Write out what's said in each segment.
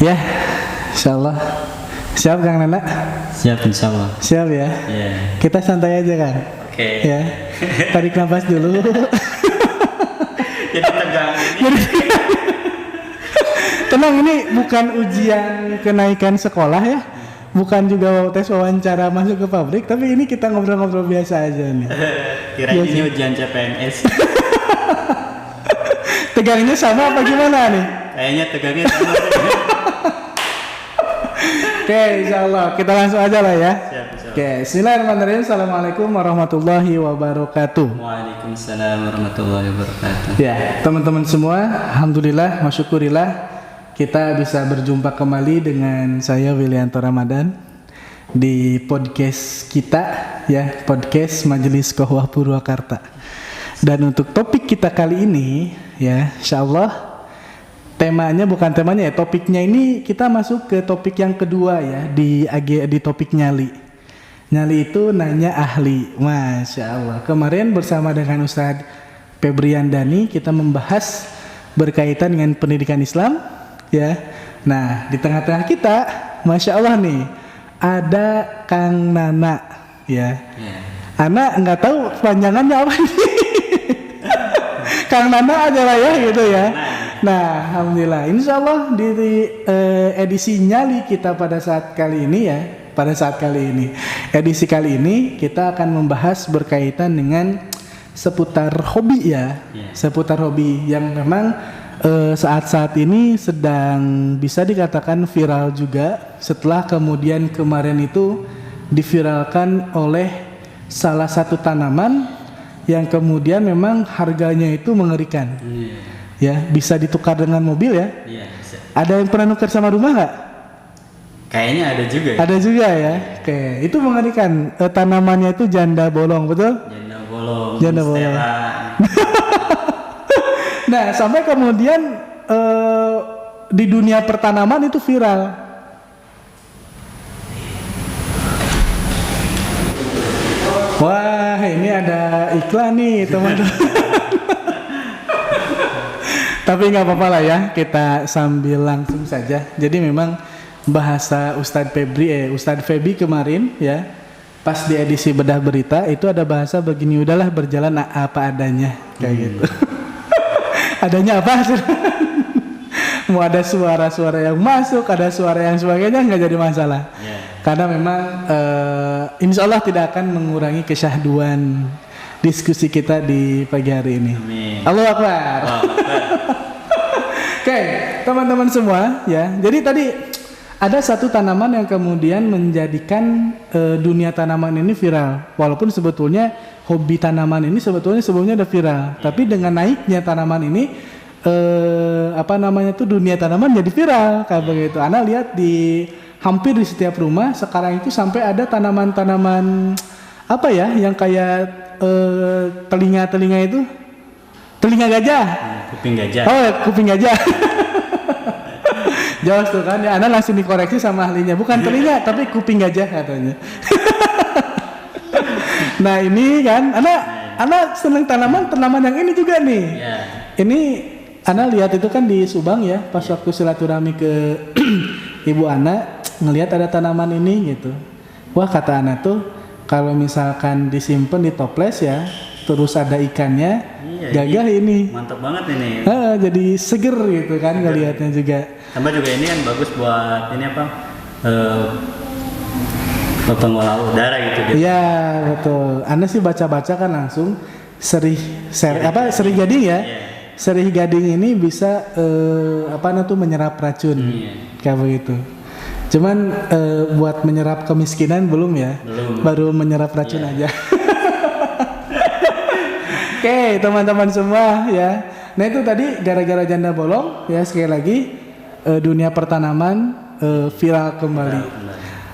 Ya, insyaallah. Siap Kang Nana? Siap insyaallah. Siap ya? Iya. Kita santai aja kan? Oke. Ya. Tarik nafas dulu. Jadi tegang ini. Tenang, ini bukan ujian kenaikan sekolah ya. Bukan juga tes wawancara masuk ke pabrik, tapi ini kita ngobrol-ngobrol biasa aja nih. Kirain ini ujian CPNS. Tegangnya sama apa gimana nih? Kayaknya tegangnya sama. Oke, insyaallah kita langsung aja lah ya. Siap, insyaallah. Oke, bismillahirrahmanirrahim. Assalamualaikum warahmatullahi wabarakatuh. Waalaikumsalam warahmatullahi wabarakatuh. Ya, teman-teman semua, alhamdulillah, masyukurillah kita bisa berjumpa kembali dengan saya Willianto Ramadan di podcast kita ya, podcast Majelis Qohwah Purwakarta. Dan untuk topik kita kali ini ya, insyaallah topiknya ini kita masuk ke topik yang kedua ya di topik nyali. Nyali itu nanya ahli. Masya Allah. Kemarin bersama dengan Ustadz Febrian Dani kita membahas berkaitan dengan pendidikan Islam ya. Nah di tengah-tengah kita, Masya Allah nih ada Kang Nana ya. Anak nggak tahu panjangannya apa nih. Kang Nana aja lah ya gitu ya. Nah, alhamdulillah, insya Allah di edisi nyali kita pada saat kali ini ya, edisi kali ini kita akan membahas berkaitan dengan seputar hobi ya, seputar hobi yang memang saat-saat ini sedang bisa dikatakan viral juga setelah kemudian kemarin itu diviralkan oleh salah satu tanaman yang kemudian memang harganya itu mengerikan. Ya, bisa ditukar dengan mobil ya? Iya, bisa. Ada yang pernah nukar sama rumah nggak? Kayaknya ada juga ya. Ada juga ya. Oke, itu mengerikan. Tanamannya itu janda bolong, betul? Janda bolong. Nah, sampai kemudian di dunia pertanaman itu viral. Wah, ini ada iklan nih, teman-teman. Tapi nggak apa-apa lah ya, kita sambil langsung saja. Jadi memang bahasa Ustadz Febri kemarin ya, pas di edisi bedah berita itu ada bahasa begini, udahlah berjalan apa adanya kayak gitu. Adanya apa? Mau ada suara-suara yang masuk, ada suara yang sebagainya nggak jadi masalah. Karena memang insya Allah tidak akan mengurangi kesyahduan diskusi kita di pagi hari ini. Allahu Akbar. Oke, teman-teman semua ya. Jadi tadi ada satu tanaman yang kemudian menjadikan dunia tanaman ini viral. Walaupun sebetulnya hobi tanaman ini sebelumnya udah viral. Tapi dengan naiknya tanaman ini dunia tanaman jadi viral kayak begitu. Ana lihat di hampir di setiap rumah sekarang itu sampai ada tanaman-tanaman apa ya yang kayak telinga itu telinga gajah, kuping gajah. Oh, kuping gajah. Jelas tuh kan ya, Anda langsung dikoreksi sama ahlinya, bukan telinga tapi kuping gajah katanya. Nah ini kan Anda seneng tanaman yang ini juga nih. Ini Anda lihat itu kan di Subang ya, pas waktu silaturahmi ke ibu Ana ngelihat ada tanaman ini gitu. Wah kata Ana tuh kalau misalkan disimpan di toples ya, terus ada ikannya, gagah ini. Mantap banget ini. Jadi seger gitu kan ngelihatnya juga. Tambah juga ini kan bagus buat ini apa? Pengolah udara gitu. Iya betul. Anda sih baca-baca kan langsung serih gading ya. Serih gading ini bisa menyerap racun kayak begitu. Cuman buat menyerap kemiskinan belum ya. Baru menyerap racun aja. Oke, teman-teman semua ya. Nah itu tadi gara-gara janda bolong ya, sekali lagi dunia pertanaman viral kembali.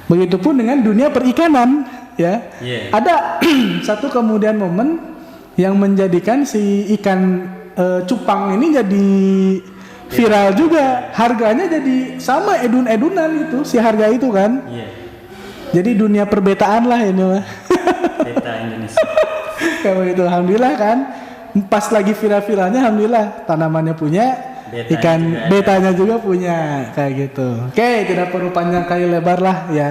Begitupun dengan dunia perikanan ya. Ada satu kemudian momen yang menjadikan si ikan cupang ini jadi viral juga. Harganya jadi sama edun-edunan itu si harga itu kan. Jadi dunia perbetaan lah ini mah. Beta Indonesia. Kayak begitu, alhamdulillah kan. Pas lagi viral-viralnya, alhamdulillah tanamannya punya, ikan juga ada. betanya juga punya kayak gitu. Oke, tidak perlu panjang kali lebar lah ya.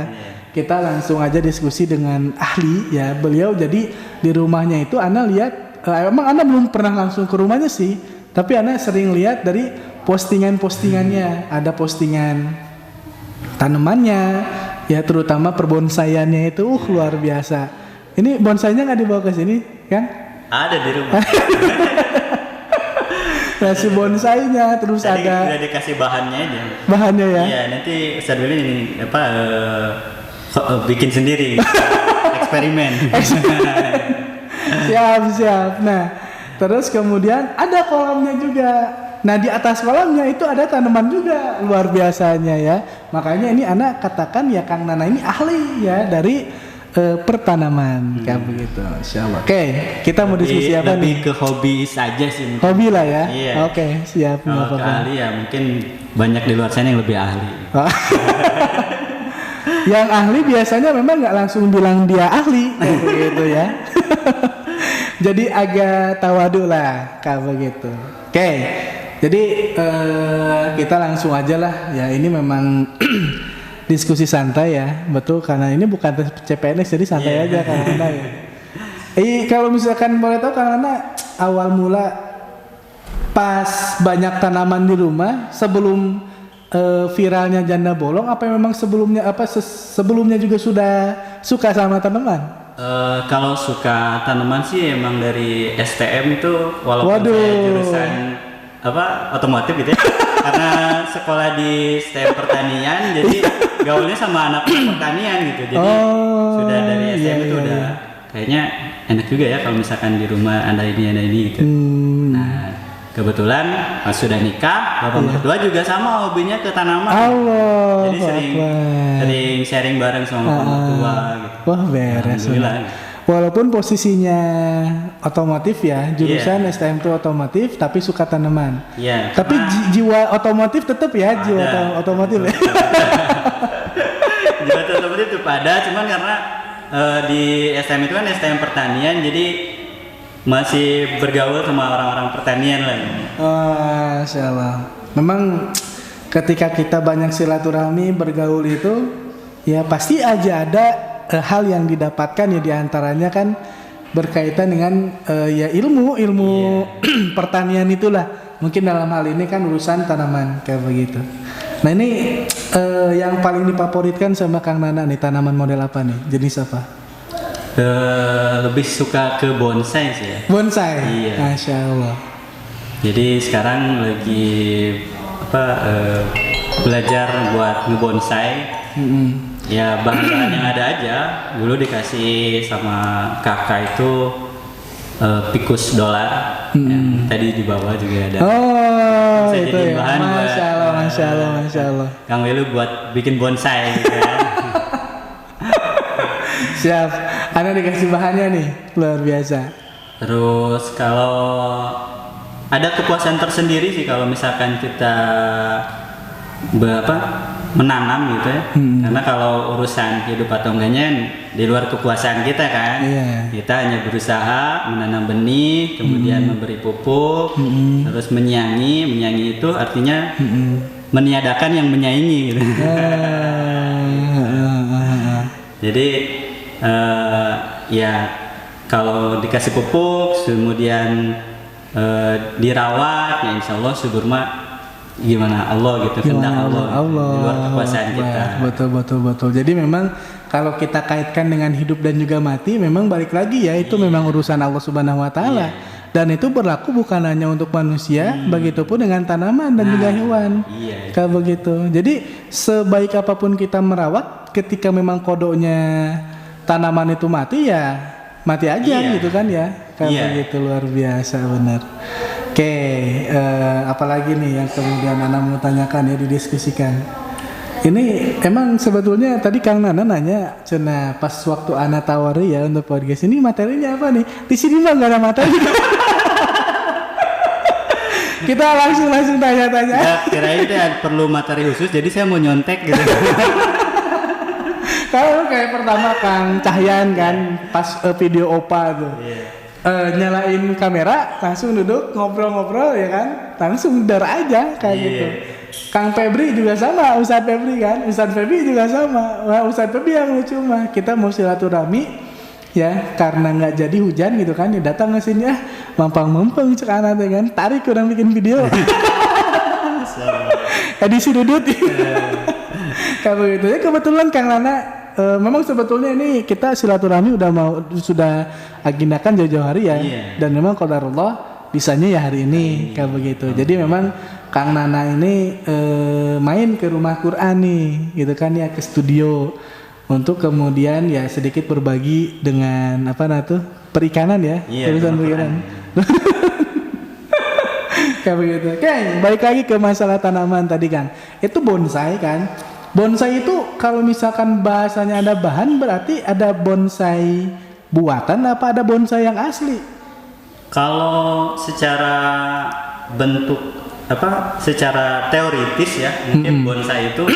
Kita langsung aja diskusi dengan ahli ya. Beliau jadi di rumahnya itu Ana lihat, emang Ana belum pernah langsung ke rumahnya sih, tapi Ana sering lihat dari postingan-postingannya. Ada postingan tanamannya, ya terutama perbonsaiannya itu luar biasa. Ini bonsainya nggak dibawa ke sini kan? Ada di rumah. Nasi bonsainya, terus Tadi ada udah dikasih bahannya aja. bahannya ya. Iya, nanti Ustadz Willy ini bikin sendiri. Eksperimen. Siap. Nah, terus kemudian ada kolamnya juga. Nah, di atas kolamnya itu ada tanaman juga, luar biasanya ya. Makanya ini anak katakan ya Kang Nana ini ahli ya dari pertanaman kayak begitu. Insyaallah. Oke, kita mau diskusi apa lebih nih? ke hobi saja sih. Mungkin. Hobi lah ya. Iya. Oke, siap. Kalau nggak ke apa-apa. ahli ya mungkin banyak di luar sana yang lebih ahli. Yang ahli biasanya memang nggak langsung bilang dia ahli kayak begitu ya. Jadi agak tawadu lah kayak begitu. Oke. Jadi kita langsung aja lah ya, ini memang diskusi santai ya, betul, karena ini bukan CPNS jadi santai aja karena ya. Kalau misalkan boleh tahu karena awal mula pas banyak tanaman di rumah sebelum viralnya janda bolong, apa memang sebelumnya juga sudah suka sama tanaman? Kalau suka tanaman sih emang dari STM itu, walaupun Waduh. saya jurusan otomotif gitu ya. Karena sekolah di STM pertanian, jadi gaulnya sama anak pertanian gitu. Jadi sudah dari STM itu udah kayaknya enak juga ya kalau misalkan di rumah ada ini gitu. Nah, kebetulan pas sudah nikah, bapak mertua juga sama hobinya ke tanaman. Allah. Jadi sering sharing bareng sama bapak mertua gitu. Wah, beres. Alhamdulillah. Walaupun posisinya otomotif ya, jurusan STM itu otomotif tapi suka tanaman. Iya. Tapi jiwa otomotif tetap ya, jiwa otomotif ya. Jiwa otomotif itu ada, cuman karena di STM itu kan STM pertanian, jadi masih bergaul sama orang-orang pertanian lah. Masya Allah. Memang ketika kita banyak silaturahmi bergaul itu, ya pasti aja ada hal yang didapatkan ya, diantaranya kan berkaitan dengan ya ilmu pertanian itulah. Mungkin dalam hal ini kan urusan tanaman kayak begitu. Nah ini yang paling difavoritkan sama Kang Nana nih, tanaman model apa nih? Jenis apa? Lebih suka ke bonsai sih ya. Bonsai. Iya. Masya Allah. Jadi sekarang lagi belajar buat ngebonsai. Ya bahan-bahan yang ada aja. Dulu dikasih sama kakak itu pikus dolar yang tadi di bawah juga ada. Oh, Bisa itu jadi ya. bahan Masya Allah. Kang Welu buat bikin bonsai gitu kan. Siap. Anda dikasih bahannya nih, luar biasa. Terus kalau ada kepuasan tersendiri sih kalau misalkan kita menanam gitu ya. Karena kalau urusan hidup atau enggaknya di luar kekuasaan kita kan. Iya. Kita hanya berusaha menanam benih, kemudian memberi pupuk, terus menyaingi itu artinya meniadakan yang menyaingi gitu. Jadi ya kalau dikasih pupuk kemudian dirawat ya insya Allah subur mah gimana Allah gitu, kehendak Allah di luar kekuasaan kita. Betul. Jadi memang kalau kita kaitkan dengan hidup dan juga mati, memang balik lagi ya, itu memang urusan Allah Subhanahu Wa Taala. Dan itu berlaku bukan hanya untuk manusia, begitupun dengan tanaman dan juga hewan. Kayak begitu. Jadi sebaik apapun kita merawat, ketika memang kodonya tanaman itu mati ya mati aja gitu kan ya. Kayak begitu, luar biasa benar. Oke, apalagi nih yang kemudian Nana mau tanyakan ya, didiskusikan. Ini emang sebetulnya tadi Kang Nana nanya, cina pas waktu Ana tawari ya untuk podcast ini materinya apa nih? Di sini mah nggak ada materi. Kita langsung tanya-tanya. Ya, kirain itu perlu materi khusus, jadi saya mau nyontek gitu. Kalau kayak pertama Kang Cahyan kan pas video Opa tuh. nyalain kamera, langsung duduk ngobrol-ngobrol ya kan, langsung dar aja kayak gitu. Kang Febri juga sama, Ustadz Febri kan, Ustadz Febri juga sama. Wah, Ustadz Febri yang lucu mah, kita mau silaturahmi ya, karena nggak jadi hujan gitu kan, ya datang ke sini mampang-mampang cek anak kan, tarik kurang bikin video. Edisi dudut. Kayak begitu ya, kebetulan Kang Nana. Memang sebetulnya ini kita silaturahmi sudah agendakan jauh-jauh hari ya, dan memang qadarullah bisanya ya hari ini kayak begitu. Jadi memang Kang Nana ini main ke rumah Quran nih, gitu kan ya, ke studio untuk kemudian ya sedikit berbagi dengan perikanan ya, urusan perikanan. Kayak begitu. Oke, balik lagi ke masalah tanaman tadi kan, itu bonsai kan. Bonsai itu kalau misalkan bahasanya ada bahan, berarti ada bonsai buatan apa ada bonsai yang asli? Kalau secara bentuk secara teoritis ya, mungkin bonsai itu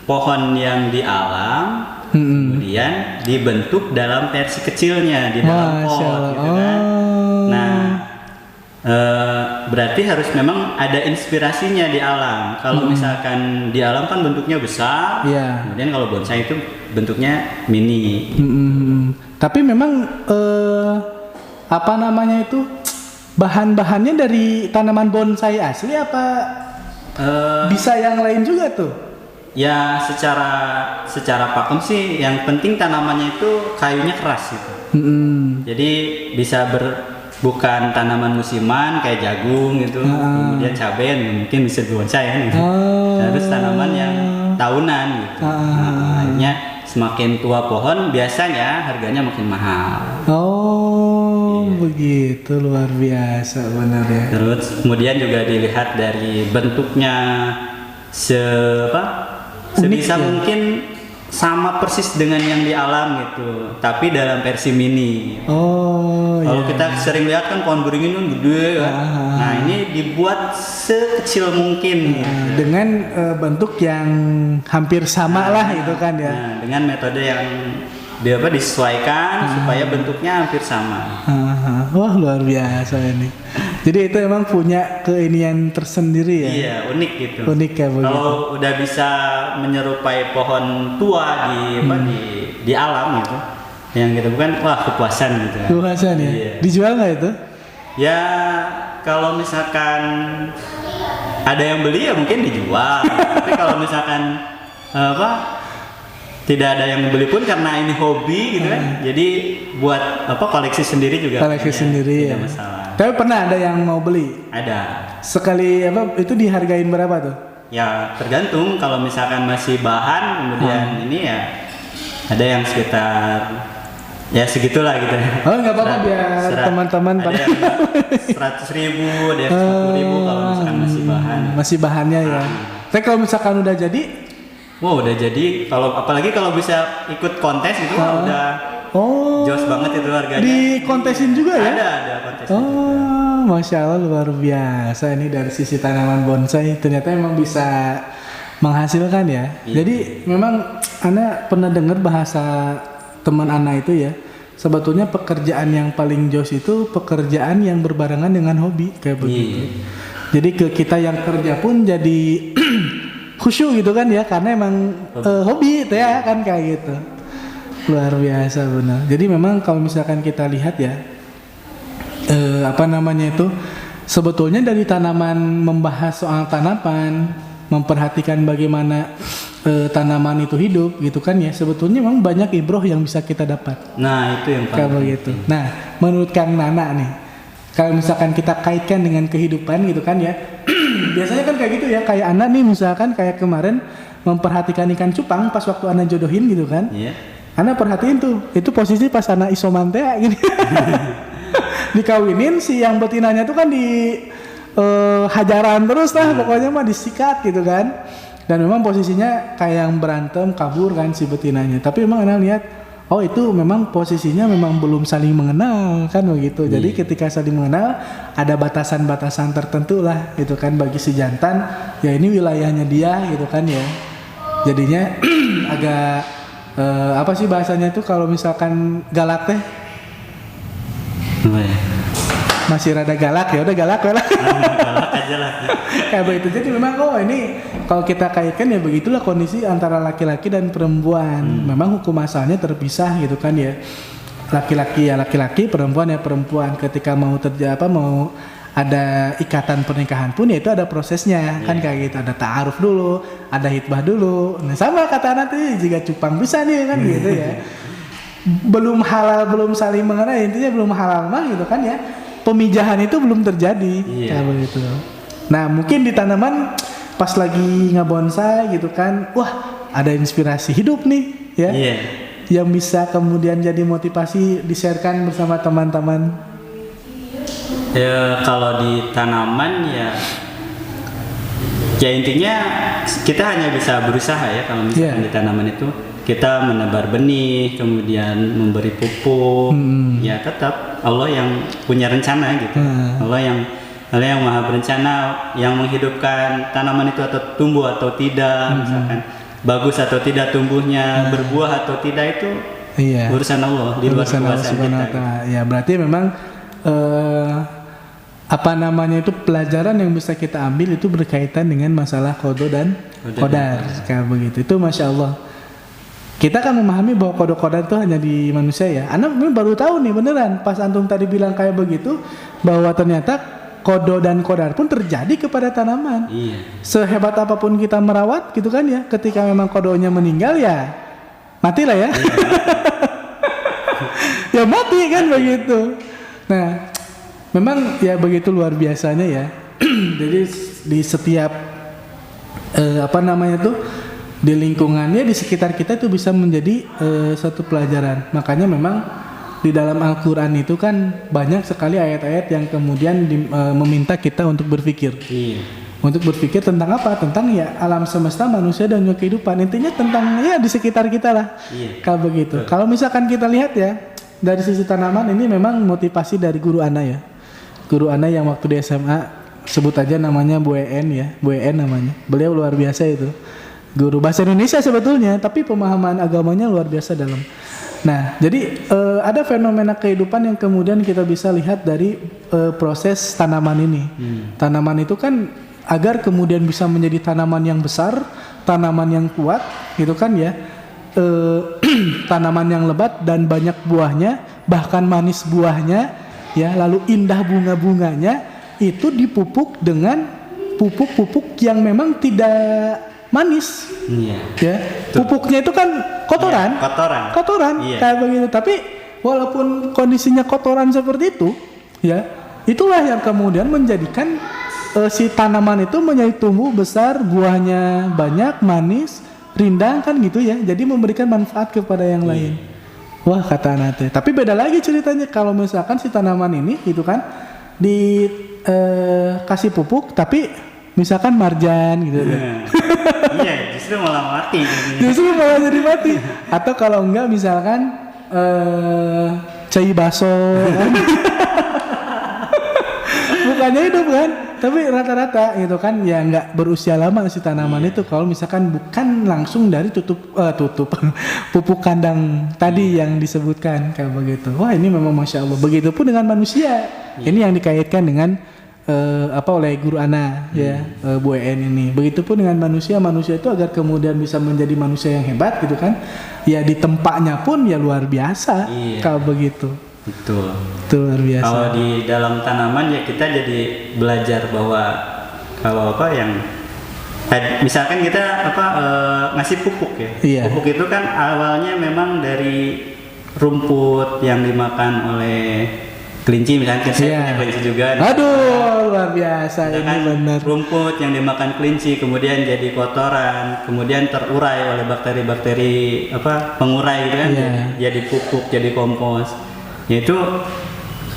pohon yang di alam kemudian dibentuk dalam versi kecilnya di dalam pot gitu kan. Nah, berarti harus memang ada inspirasinya di alam. Kalau misalkan di alam kan bentuknya besar, kemudian kalau bonsai itu bentuknya mini. Tapi memang bahan-bahannya dari tanaman bonsai asli apa bisa yang lain juga tuh? Ya secara pakem sih yang penting tanamannya itu kayunya keras gitu. Jadi bisa bukan tanaman musiman kayak jagung gitu, kemudian cabai mungkin bisa bonsai ya gitu. Harus tanaman yang tahunan gitu. Akhirnya semakin tua pohon biasanya harganya makin mahal. Begitu, luar biasa benar ya. Terus kemudian juga dilihat dari bentuknya sebisa mungkin sama persis dengan yang di alam gitu, tapi dalam versi mini. Kalau kita sering lihat kan pohon beringin kan gede kan. Nah, ini dibuat sekecil mungkin gitu. Dengan bentuk yang hampir sama lah itu kan ya. Nah, dengan metode yang disesuaikan supaya bentuknya hampir sama. Wah, luar biasa ini. Jadi itu emang punya keinian tersendiri ya. Iya, unik gitu. Unik ya begitu. Kalau udah bisa menyerupai pohon tua di alam gitu, yang gitu bukan, wah kepuasan gitu. Kepuasan ya. Iya. Dijual nggak itu? Ya kalau misalkan ada yang beli ya mungkin dijual. Tapi kalau misalkan tidak ada yang beli pun karena ini hobi gitu kan. Jadi buat koleksi sendiri juga. Koleksi sendiri ya. Tidak masalah. Tapi pernah ada yang mau beli? Ada. Sekali itu dihargain berapa tuh? Ya tergantung, kalau misalkan masih bahan kemudian ini ya ada yang sekitar ya segitulah gitu. Nggak apa-apa biar teman-teman ada yang 100.000, ada yang 50.000 kalau misalkan masih bahan. Masih bahannya ya. Tapi kalau misalkan udah jadi? Udah jadi. Apalagi kalau bisa ikut kontes itu udah jos banget itu harganya. Dikontesin juga ya? Ada kontesin. Masya Allah, luar biasa ini dari sisi tanaman bonsai ternyata emang bisa menghasilkan ya. Jadi memang Ana pernah dengar bahasa teman Ana itu ya, sebetulnya pekerjaan yang paling jos itu pekerjaan yang berbarengan dengan hobi kayak begitu. Jadi ke kita yang kerja pun jadi khusyuk gitu kan ya, karena emang hobi itu ya kan kayak gitu. Luar biasa benar. Jadi memang kalau misalkan kita lihat ya, sebetulnya dari tanaman, membahas soal tanaman, memperhatikan bagaimana tanaman itu hidup gitu kan ya, sebetulnya memang banyak ibroh yang bisa kita dapat. Nah itu yang paling begitu. Nah menurut Kang Nana nih, kalau misalkan kita kaitkan dengan kehidupan gitu kan ya, biasanya kan kayak gitu ya, kayak anak nih misalkan kayak kemarin memperhatikan ikan cupang pas waktu anak jodohin gitu kan. Anak perhatiin tuh, itu posisi pas anak isoman teh gini. Dikawinin si yang betinanya tuh kan di hajaran terus lah, pokoknya mah disikat gitu kan. Dan memang posisinya kayak yang berantem kabur kan si betinanya. Tapi memang anak lihat, itu memang posisinya memang belum saling mengenal kan begitu. Jadi ketika saling mengenal ada batasan-batasan tertentu lah gitu kan bagi si jantan. Ya ini wilayahnya dia gitu kan ya. Jadinya agak apa sih bahasanya tuh kalau misalkan galak teh? Apa ya? Masih rada galak ya, udah galak lah. Galak aja lah. Kayak begitu. Jadi memang ini kalau kita kaitkan ya begitulah kondisi antara laki-laki dan perempuan. Memang hukum asalnya terpisah gitu kan ya. Laki-laki ya laki-laki, perempuan ya perempuan. Ketika mau mau ada ikatan pernikahan pun ya itu ada prosesnya kan kayak gitu. Ada ta'aruf dulu, ada hitbah dulu. Nah sama kata nanti jika cupang bisa nih kan gitu ya. Belum halal, belum saling mengenal, intinya belum halal mah gitu kan ya. Pemijahan itu belum terjadi kayak begitu. Nah mungkin di tanaman pas lagi ngebonsai gitu kan, wah ada inspirasi hidup nih ya, yang bisa kemudian jadi motivasi di-sharekan bersama teman-teman. Ya kalau di tanaman ya intinya kita hanya bisa berusaha ya kalau misalkan di tanaman itu kita menebar benih, kemudian memberi pupuk, ya tetap Allah yang punya rencana gitu. Allah yang maha berencana, yang menghidupkan tanaman itu atau tumbuh atau tidak, misalkan bagus atau tidak tumbuhnya, berbuah atau tidak itu urusan Allah, di luar kekuasaan kita. Gitu. Ya berarti memang itu pelajaran yang bisa kita ambil itu berkaitan dengan masalah qada dan qadar kayak begitu. Itu Masya Allah. Kita kan memahami bahwa qada itu hanya di manusia ya. Anak baru tahu nih beneran pas antum tadi bilang kayak begitu bahwa ternyata qada dan qadar pun terjadi kepada tanaman. Sehebat apapun kita merawat gitu kan ya, ketika memang qadanya meninggal ya matilah ya. Ya mati kan begitu. Nah, memang ya begitu luar biasanya ya. Jadi di setiap di lingkungannya di sekitar kita itu bisa menjadi satu pelajaran. Makanya memang di dalam Al-Quran itu kan banyak sekali ayat-ayat yang kemudian meminta kita untuk berpikir. Untuk berpikir tentang apa? Tentang ya alam semesta, manusia dan juga kehidupan. Intinya tentang ya di sekitar kita lah. Kalau begitu. Kalau misalkan kita lihat ya dari sisi tanaman ini memang motivasi dari guru Ana ya. Guru Ana yang waktu di SMA sebut aja namanya Bu En ya. Bu En namanya. Beliau luar biasa itu. Guru bahasa Indonesia sebetulnya, tapi pemahaman agamanya luar biasa dalam. Nah, jadi ada fenomena kehidupan yang kemudian kita bisa lihat dari proses tanaman ini. Tanaman itu kan agar kemudian bisa menjadi tanaman yang besar, tanaman yang kuat, gitu kan ya. Tanaman yang lebat dan banyak buahnya, bahkan manis buahnya, ya, lalu indah bunga-bunganya, itu dipupuk dengan pupuk-pupuk yang memang tidak manis, ya. Pupuknya itu kan kotoran, kayak begitu. Tapi walaupun kondisinya kotoran seperti itu, ya, itulah yang kemudian menjadikan si tanaman itu menjadi tumbuh besar, buahnya banyak, manis, rindang kan gitu ya. Jadi memberikan manfaat kepada yang lain. Wah kata Anate. Tapi beda lagi ceritanya kalau misalkan si tanaman ini, gitu kan, kasih pupuk, tapi misalkan marjan gitu ya. Iya, justru malah mati. Justru malah jadi mati. Atau kalau enggak misalkan cai baso kan. Bukannya hidup kan, tapi rata-rata gitu kan ya enggak berusia lama si tanaman itu kalau misalkan bukan langsung dari pupuk kandang tadi yang disebutkan kayak begitu. Wah, ini memang Masya Allah. Begitupun dengan manusia. Ini yang dikaitkan dengan oleh guru Ana ya, Bu En ini. Begitupun dengan manusia itu agar kemudian bisa menjadi manusia yang hebat gitu kan. Ya di tempatnya pun ya luar biasa kalau begitu. Betul. Itu luar biasa. Kalau di dalam tanaman ya kita jadi belajar bahwa kalau misalkan kita ngasih pupuk ya. Pupuk itu kan awalnya memang dari rumput yang dimakan oleh kelinci misalnya, saya punya kelinci juga. Aduh, luar biasa ini benar. Rumput yang dimakan kelinci kemudian jadi kotoran, kemudian terurai oleh bakteri-bakteri pengurai gitu kan, jadi pupuk, jadi kompos. Yaitu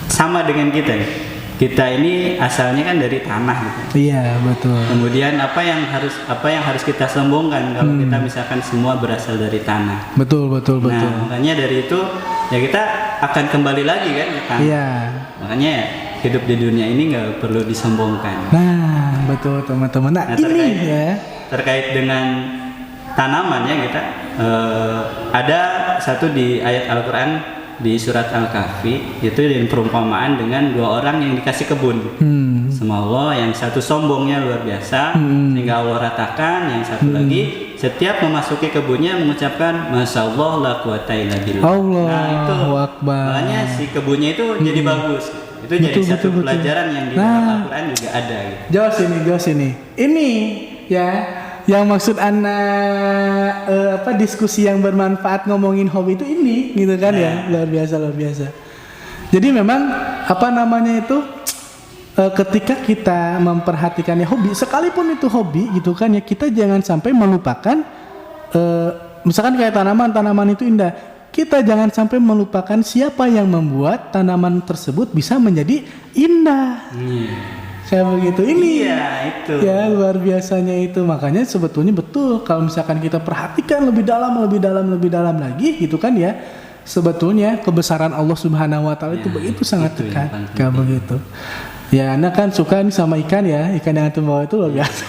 sama dengan kita nih. Kita ini asalnya kan dari tanah gitu. Iya, betul. Kemudian apa yang harus kita sombongkan kalau kita misalkan semua berasal dari tanah. Betul. Nah, makanya dari itu ya kita akan kembali lagi kan ke tanah. Iya. Makanya hidup di dunia ini nggak perlu disombongkan. Nah, betul teman-teman. Nah, ini terkait dengan tanaman ya kita ada satu di ayat Al-Quran di surat Al-Kahfi itu dengan perumpamaan dengan dua orang yang dikasih kebun sama Allah, yang satu sombongnya luar biasa sehingga Allah ratakan, yang satu lagi setiap memasuki kebunnya mengucapkan Masya Allah la quwata illa billah. Nah itu makanya si kebunnya itu jadi bagus. Itu jadi satu pelajaran yang di dalam Al-Quran juga ada gitu. Jauh sini. Ini ya yang maksud anak diskusi yang bermanfaat ngomongin hobi itu ini gitu kan ya. Luar biasa. Jadi memang ketika kita memperhatikannya hobi, sekalipun itu hobi gitu kan ya, kita jangan sampai melupakan misalkan kayak tanaman itu indah, kita jangan sampai melupakan siapa yang membuat tanaman tersebut bisa menjadi indah. Kayak begitu ini. Iya, itu. Ya luar biasanya itu. Makanya sebetulnya betul kalau misalkan kita perhatikan lebih dalam lagi gitu kan ya, sebetulnya kebesaran Allah Subhanahu wa taala itu begitu sangat dekat. Kayak begitu. Ya, anak kan suka nih sama ikan ya, ikan yang antum bawa itu luar biasa.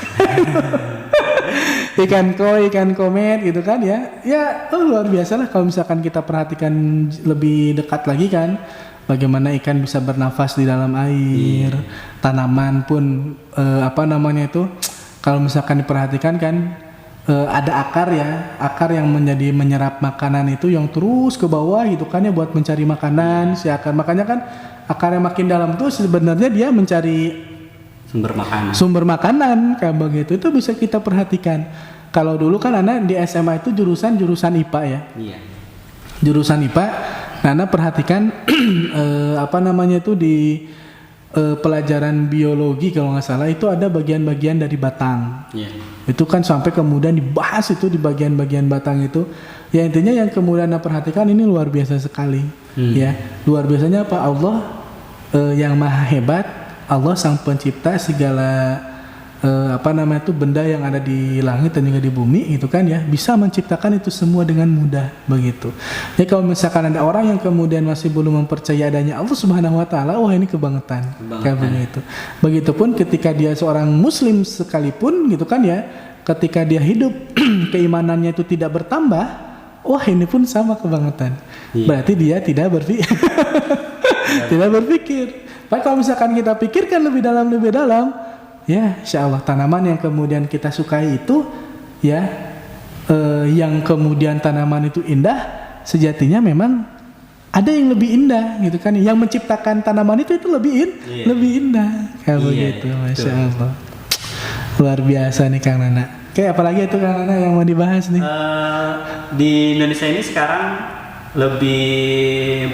Ikan koi, ikan komet gitu kan ya. Ya, luar biasa lah kalau misalkan kita perhatikan lebih dekat lagi kan. Bagaimana ikan bisa bernafas di dalam air. Tanaman pun kalau misalkan diperhatikan kan ada akar yang menyerap makanan itu yang terus ke bawah gitu kan ya, buat mencari makanan si akar. Makanya kan akarnya makin dalam tuh sebenarnya dia mencari sumber makanan kayak begitu. Itu bisa kita perhatikan. Kalau dulu kan anak di SMA itu jurusan IPA ya. Iya. Jurusan IPA. Nana perhatikan di pelajaran biologi kalau nggak salah itu ada bagian-bagian dari batang. Iya. Itu kan sampai kemudian dibahas itu di bagian-bagian batang itu. Ya intinya yang kemudian Nana perhatikan ini luar biasa sekali. Ya, luar biasanya apa? Allah yang maha hebat, Allah sang pencipta segala benda yang ada di langit dan juga di bumi gitu kan ya, bisa menciptakan itu semua dengan mudah begitu. Jadi kalau misalkan ada orang yang kemudian masih belum mempercayai adanya Allah Subhanahu wa taala, wah ini kebangetan. Kayak begitu. Begitupun ketika dia seorang muslim sekalipun gitu kan ya, ketika dia hidup keimanannya itu tidak bertambah, wah ini pun sama kebangetan. Berarti dia tidak berpikir. Tapi kalau misalkan kita pikirkan lebih dalam, ya insya Allah tanaman yang kemudian kita sukai itu ya, yang kemudian tanaman itu indah, sejatinya memang ada yang lebih indah gitu kan. Yang menciptakan tanaman itu lebih indah. Kayak begitu, Masya Allah. Luar biasa nih Kang Nana. Oke, apalagi itu Kang Nana yang mau dibahas nih? Di Indonesia ini sekarang lebih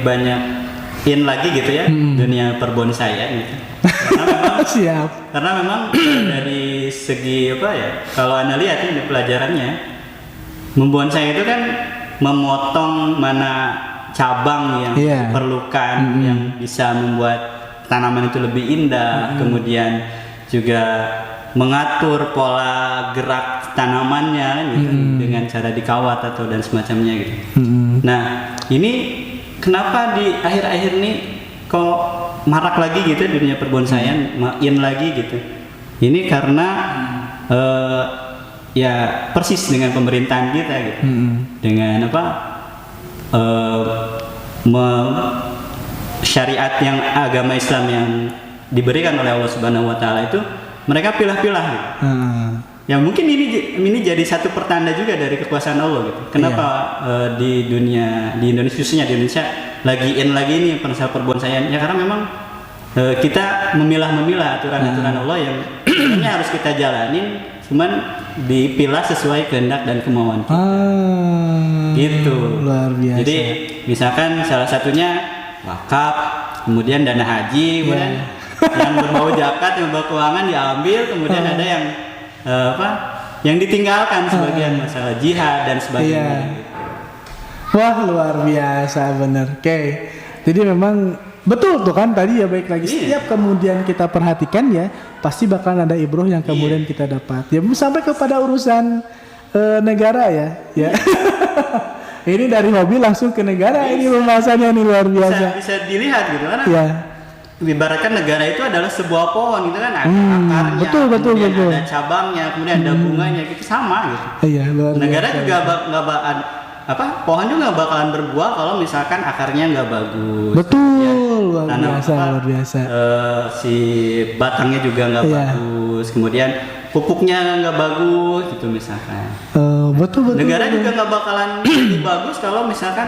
banyak in lagi gitu ya, dunia perbonsaian gitu. Karena memang dari segi kalau Anda lihat ini pelajarannya, membonsai itu kan memotong mana cabang yang diperlukan, yang bisa membuat tanaman itu lebih indah, kemudian juga mengatur pola gerak tanamannya gitu, dengan cara dikawat atau dan semacamnya gitu. Nah ini kenapa di akhir-akhir ini kok marak lagi gitu dunia perbonsaian, in lagi gitu? Ini karena ya persis dengan pemerintahan kita gitu, dengan syariat yang agama Islam yang diberikan oleh Allah Subhanahu wa taala itu mereka pilah-pilah gitu. Ya mungkin ini jadi satu pertanda juga dari kekuasaan Allah gitu. Kenapa di Indonesia, khususnya di Indonesia lagi in lagi ini perbonsaian? Ya karena memang kita memilah-milah aturan-aturan Allah yang sebenarnya harus kita jalanin, cuman dipilah sesuai kehendak dan kemauan kita. Gitu. Luar biasa. Jadi misalkan salah satunya wakaf, kemudian dana haji, kemudian yang berbau zakat, yang berbau keuangan diambil, kemudian ada yang yang ditinggalkan sebagian masalah jihad dan sebagainya. Wah luar biasa bener. Oke. Jadi memang betul tuh kan tadi ya, baik lagi setiap kemudian kita perhatikan ya pasti bakal ada ibroh yang kemudian kita dapat. Ya sampai kepada urusan negara ya. Ini dari hobi langsung ke negara, ini pembahasannya ini luar biasa. Bisa dilihat gitu kan. Ibaratkan negara itu adalah sebuah pohon gitu kan, ada akarnya, betul. ada cabangnya, kemudian ada bunganya, gitu sama gitu. Iya, luar negara biasa. juga pohon juga nggak bakalan berbuah kalau misalkan akarnya nggak bagus. Betul, luar Tanam biasa, luar biasa. Si batangnya juga nggak bagus, kemudian pupuknya nggak bagus gitu misalkan. Betul. Negara juga nggak bakalan jadi bagus kalau misalkan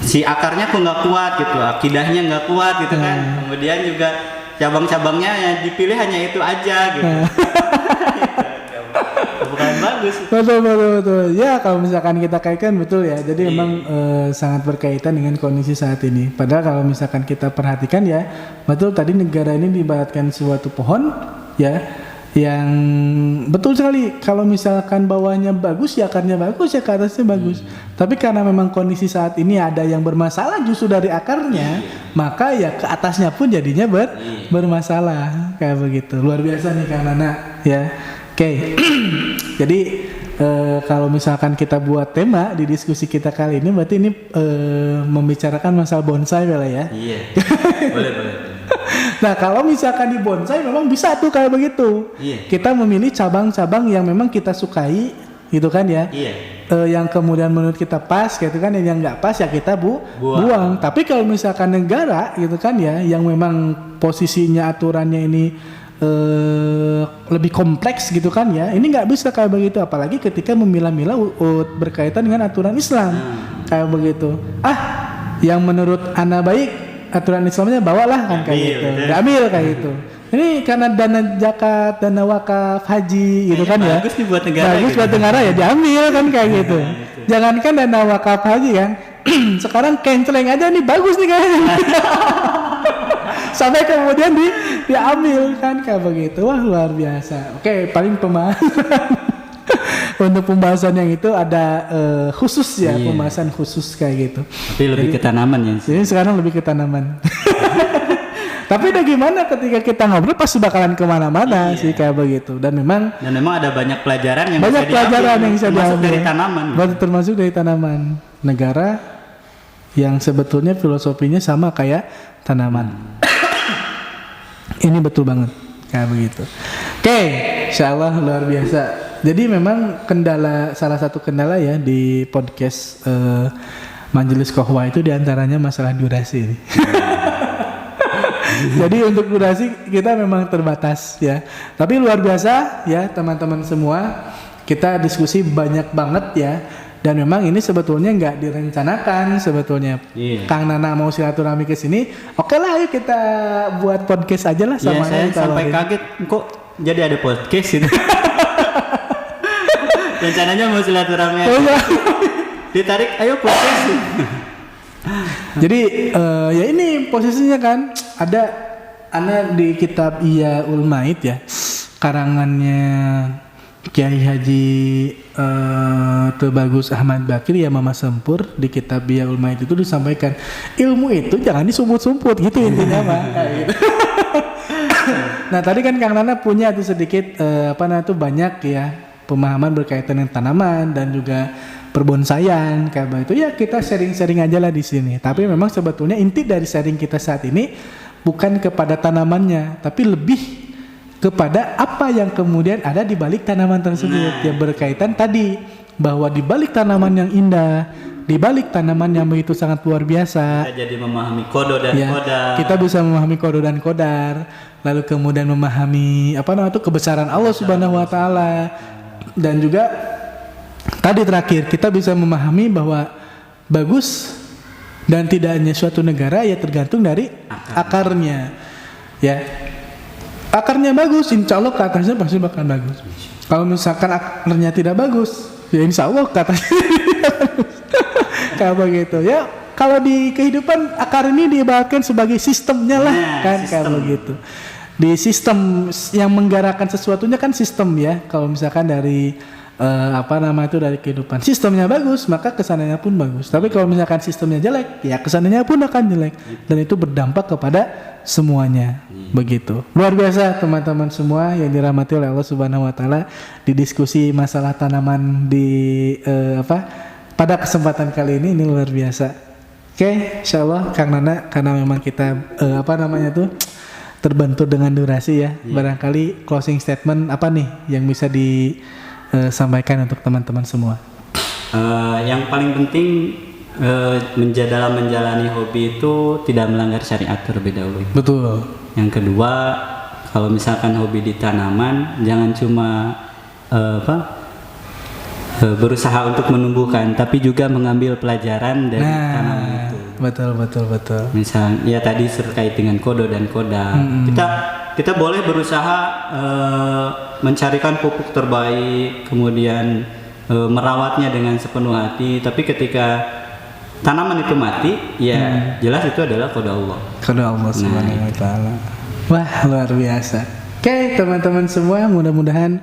si akarnya kok nggak kuat gitu, akidahnya nggak kuat gitu kan. Kemudian juga cabang-cabangnya yang dipilih hanya itu aja gitu. Bukan bagus. Betul. Ya kalau misalkan kita kaitkan betul ya. Jadi emang sangat berkaitan dengan kondisi saat ini. Padahal kalau misalkan kita perhatikan ya, betul tadi negara ini diibaratkan suatu pohon ya, yang betul sekali. Kalau misalkan bawahnya bagus ya akarnya bagus ya ke atasnya bagus. Tapi karena memang kondisi saat ini ada yang bermasalah justru dari akarnya, maka ya ke atasnya pun jadinya bermasalah kayak begitu. Luar biasa nih Kang Nana ya. Oke. Jadi kalau misalkan kita buat tema di diskusi kita kali ini, berarti ini membicarakan masalah bonsai lah ya. Iya. Boleh. Nah kalau misalkan di bonsai memang bisa tuh kayak begitu. Iya. Kita memilih cabang-cabang yang memang kita sukai, gitu kan ya. Iya. Yang kemudian menurut kita pas, gitu kan. Yang nggak pas ya kita buang. Tapi kalau misalkan negara, gitu kan ya, yang memang posisinya aturannya ini lebih kompleks gitu kan ya, ini nggak bisa kayak begitu, apalagi ketika memilah-milah berkaitan dengan aturan Islam kayak begitu. Yang menurut ana baik aturan Islamnya bawalah kan kayak gitu, diambil kayak gitu. Ini karena dana zakat, dana wakaf, haji gitu kan ya, bagus nih buat negara, bagus buat negara ya diambil kan kayak gitu. Jangankan dana wakaf haji kan, sekarang canceling aja nih bagus nih kayaknya. Sampai kemudian diambil kan kayak begitu. Wah luar biasa. Oke, paling pembahasan untuk pembahasan yang itu ada khusus ya, pembahasan khusus kayak gitu. Tapi lebih ke tanaman ya. Jadi sekarang lebih ke tanaman. Tapi udah gimana ketika kita ngobrol pasti bakalan kemana-mana sih kayak begitu. Dan memang ada banyak pelajaran yang bisa diambil dari tanaman. Termasuk dari tanaman. Negara yang sebetulnya filosofinya sama kayak tanaman. Ini betul banget kayak begitu. Oke, insyaallah luar biasa. Jadi memang salah satu kendala ya di podcast Majelis Qohwah itu diantaranya masalah durasi. Jadi untuk durasi kita memang terbatas ya. Tapi luar biasa ya teman-teman semua. Kita diskusi banyak banget ya. Dan memang ini sebetulnya nggak direncanakan sebetulnya. Kang Nana mau silaturahmi ke sini, oke lah ayo kita buat podcast aja lah sama saya sampai kaget kok jadi ada podcast gitu. Rencananya mau silaturahmi aja. Ditarik ayo podcast. Jadi ya ini posisinya kan ada di kitab Ihya Ulmaid ya, karangannya Kiai Haji Tebagus Ahmad Bakir ya Mama Sempur. Di kitab Ihya Ulmaid itu disampaikan ilmu itu jangan disumput-sumput gitu intinya mah gitu. Nah tadi kan Kang Nana punya tuh sedikit banyak ya pemahaman berkaitan dengan tanaman dan juga perbonsaian kayak begitu ya. Kita sharing-sharing aja lah di sini. Tapi memang sebetulnya inti dari sharing kita saat ini bukan kepada tanamannya, tapi lebih kepada apa yang kemudian ada di balik tanaman tersebut yang berkaitan tadi bahwa di balik tanaman yang indah, di balik tanaman yang begitu sangat luar biasa, kita jadi memahami kodo dan kodar. Kita bisa memahami kodo dan kodar, lalu kemudian memahami kebesaran Allah Subhanahu wa taala. Dan juga tadi terakhir kita bisa memahami bahwa bagus dan tidaknya suatu negara ya tergantung dari akarnya. Ya. Akarnya bagus, insya Allah ke atasnya pasti bakal bagus. Kalau misalkan akarnya tidak bagus, ya insya Allah ke atasnya tidak bagus. Kayak begitu ya. Kalau di kehidupan akar ini diibaratkan sebagai sistemnya lah, kan kayak begitu. Di sistem yang menggerakkan sesuatunya kan sistem ya. Kalau misalkan dari dari kehidupan sistemnya bagus, maka kesananya pun bagus. Tapi kalau misalkan sistemnya jelek, ya kesananya pun akan jelek. Dan itu berdampak kepada semuanya. Begitu. Luar biasa teman-teman semua yang dirahmati oleh Allah Subhanahu wa taala, di diskusi masalah tanaman pada kesempatan kali ini luar biasa. Oke, insyaallah Kang Nana, karena memang kita terbentur dengan durasi ya. Barangkali closing statement apa nih yang bisa sampaikan untuk teman-teman semua? Yang paling penting dalam menjalani hobi itu tidak melanggar syariat terlebih dahulu. Betul. Yang kedua, kalau misalkan hobi di tanaman, jangan cuma berusaha untuk menumbuhkan, tapi juga mengambil pelajaran dari tanaman itu. Betul. Misal, ya tadi terkait dengan kodo dan kodam. Kita boleh berusaha mencarikan pupuk terbaik, kemudian merawatnya dengan sepenuh hati. Tapi ketika tanaman itu mati, ya jelas itu adalah kodo Allah. Kodo Allah Subhanahu wa taala. Wah, luar biasa. Oke, teman-teman semua, mudah-mudahan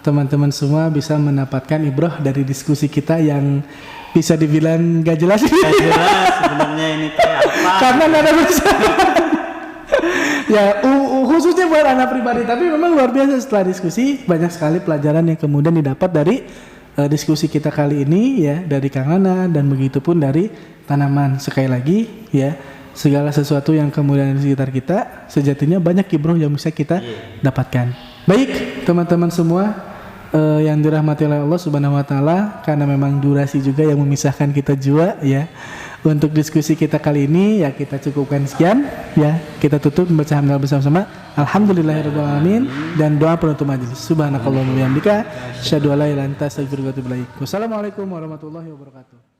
teman-teman semua bisa mendapatkan ibrah dari diskusi kita yang bisa dibilang gak jelas. Gak jelas sebenarnya ini apa. Karena nggak ada masalah. Ya, khususnya buat anak pribadi, tapi memang luar biasa setelah diskusi banyak sekali pelajaran yang kemudian didapat dari diskusi kita kali ini ya, dari Kang Nana dan begitu pun dari tanaman. Sekali lagi ya, segala sesuatu yang kemudian di sekitar kita sejatinya banyak ibrah yang bisa kita dapatkan. Baik, teman-teman semua yang dirahmati oleh Allah Subhanahu wa taala, karena memang durasi juga yang memisahkan kita jua ya. Untuk diskusi kita kali ini ya kita cukupkan sekian ya. Kita tutup membaca hamdalah bersama-sama. Alhamdulillahirabbil alamin dan doa penutup majelis. Subhanakallahumma wa bihamdika asyhadu an la ilaha illa anta astaghfiruka wa atubu ilaik. Wassalamualaikum warahmatullahi wabarakatuh.